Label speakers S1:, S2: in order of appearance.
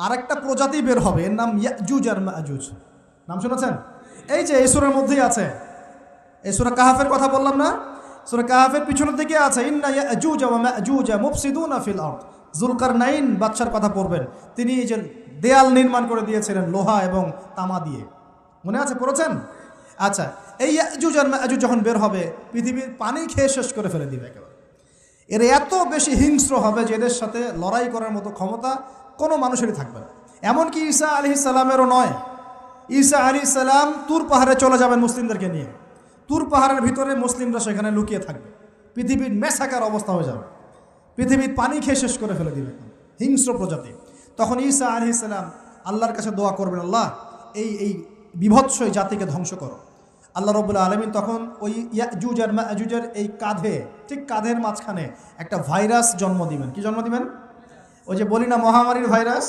S1: আরেকটা প্রজাতি বের হবে, এর নাম ইয়াজুজ আর মাজুজ। নাম শুনেছেন? এই যে এই সূরার মধ্যেই আছে, এই সূরা কাহাফের কথা বললাম না, সূরা কাহাফের পিছনের দিকে আছে ইন্না ইয়াজুজ ওয়া মাজুজ মুফসিদুনা ফিল আরদ। যুলকারনাইন বাদশার কথা পড়বেন, তিনি এই যে দেয়াল নির্মাণ করে দিয়েছিলেন লোহা এবং তামা দিয়ে, মনে আছে, পড়েছেন? আচ্ছা, এই ইয়াজুজ আর মাজুজ যখন বের হবে, পৃথিবীর পানি খেয়ে শেষ করে ফেলে দিবে একেবারে। এর এত বেশি হিংস্র হবে যে এদের সাথে লড়াই করার মতো ক্ষমতা কোনো মানুষেরই থাকবে না। এমনকি ঈসা আলাইহিস সালামেরও নয়। ঈসা আলাইহিস সালাম তুর পাহাড়ে চলে যাবেন মুসলিমদেরকে নিয়ে, তুর পাহাড়ের ভিতরে মুসলিমরা সেখানে লুকিয়ে থাকবে, পৃথিবীর মেসাকার অবস্থা হয়ে যাবে, পৃথিবীর পানি খেয়ে শেষ করে ফেলে দিবে হিংস্র প্রজাতি। তখন ঈসা আলাইহিস সালাম আল্লাহর কাছে দোয়া করবেন, আল্লাহ এই বিভৎসই জাতিকে ধ্বংস করো। আল্লাহ রাব্বুল আলামিন তখন ওই ইয়াজুজ আর মাজুজের এই কাঁধে, ঠিক কাঁধের মাঝখানে একটা ভাইরাস জন্ম দিবেন। কি জন্ম দিবেন? ওই যে বলি না মহামারীর ভাইরাস,